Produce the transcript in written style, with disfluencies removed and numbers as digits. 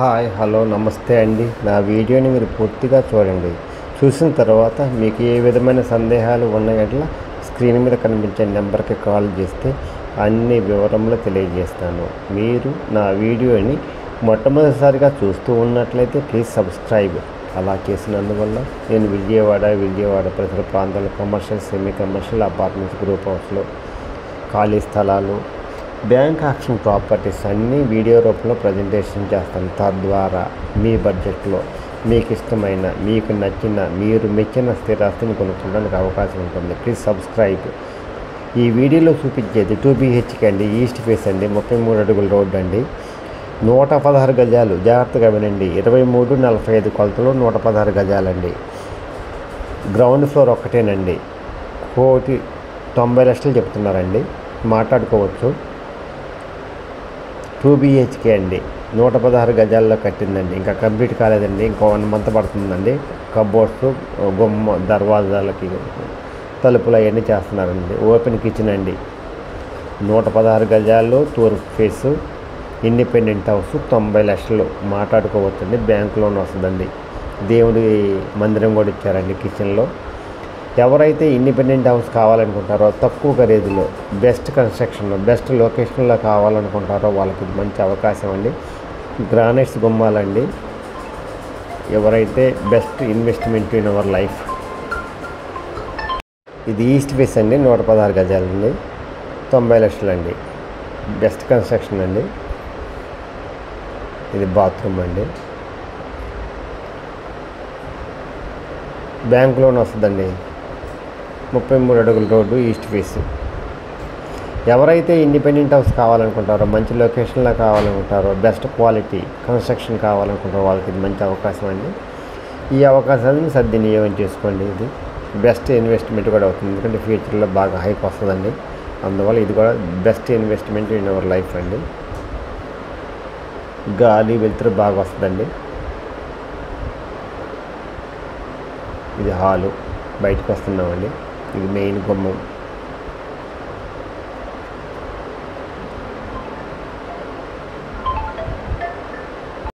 Hi hello నమస్తే అండి. నా వీడియోని మీరు పూర్తిగా చూడండి. చూసిన తర్వాత మీకు ఏ విధమైన సందేహాలు ఉన్న యెడల స్క్రీన్ మీద కనిపించే నెంబర్కి కాల్ చేస్తే అన్ని వివరములు తెలియజేస్తాను. మీరు నా వీడియోని మొట్టమొదటిసారిగా చూస్తూ ఉన్నట్లయితే ప్లీజ్ సబ్స్క్రైబ్. అలా చేసినందువల్ల నేను విజయవాడ పరిసర ప్రాంతాలు commercial, semi commercial, apartments, group హౌస్లో ఖాళీ స్థలాలు, బ్యాంక్ ఆక్షన్ ప్రాపర్టీస్ అన్నీ వీడియో రూపంలో ప్రజెంటేషన్ చేస్తాను. తద్వారా మీ బడ్జెట్లో మీకు ఇష్టమైన, మీకు నచ్చిన, మీరు మెచ్చిన స్థిరాస్తిని కొనుక్కోవడానికి అవకాశం ఉంటుంది. Please subscribe. ఈ వీడియోలో చూపించేది 2 BHK అండి, ఈస్ట్ ఫేస్ అండి, 33 అడుగుల రోడ్డు అండి, 116 గజాలు. జాగ్రత్తగా వినండి, 23-45 కొలతలు, 116 గజాలండి. Ground floor ఒక్కటేనండి. 1,90,00,000 చెప్తున్నారండి, మాట్లాడుకోవచ్చు. 2 BHK అండి, 116 గజాల్లో కట్టిందండి. ఇంకా కంప్లీట్ కాలేదండి, ఇంకో 1 మంత్ పడుతుందండి. కబోర్డ్స్, గుమ్మ, దర్వాజాలకి తలుపులు అవన్నీ చేస్తున్నారండి. ఓపెన్ కిచెన్ అండి. 116 గజాల్లో తూర్పు ఫేసు, ఇండిపెండెంట్ హౌస్, 90,00,000 మాట్లాడుకోవచ్చండి. బ్యాంక్ లోన్ వస్తుందండి. దేవుడి మందిరం కూడా ఇచ్చారండి కిచెన్లో. ఎవరైతే ఇండిపెండెంట్ హౌస్ కావాలనుకుంటారో, తక్కువ ఖరీదులో, బెస్ట్ కన్స్ట్రక్షన్లో, బెస్ట్ లొకేషన్లో కావాలనుకుంటారో వాళ్ళకి మంచి అవకాశం అండి. గ్రానైట్స్ గుమ్మాలండి. ఎవరైతే best investment in our life. ఇది ఈస్ట్ ఫేస్ అండి, 116 గజాలండి, 90,00,000 అండి. బెస్ట్ కన్స్ట్రక్షన్ అండి. ఇది బాత్రూమ్ అండి. బ్యాంక్ లోన్ వస్తుందండి. 33 అడుగుల రోడ్డు, ఈస్ట్ ఫేస్. ఎవరైతే ఇండిపెండెంట్ హౌస్ కావాలనుకుంటారో, మంచి లొకేషన్లో కావాలనుకుంటారో, బెస్ట్ క్వాలిటీ కన్స్ట్రక్షన్ కావాలనుకుంటారో వాళ్ళకి ఇది మంచి అవకాశం అండి. ఈ అవకాశాన్ని సద్వినియోగం చేసుకోండి. ఇది బెస్ట్ ఇన్వెస్ట్మెంట్ కూడా అవుతుంది, ఎందుకంటే ఫ్యూచర్లో బాగా హైక్ వస్తుందండి. అందువల్ల ఇది కూడా best investment in our life అండి. గాలి వెలుతురు బాగా వస్తుందండి. ఇది హాలు, బయటకు వస్తున్నామండి. ఇది మెయిన్ గుమ్మం.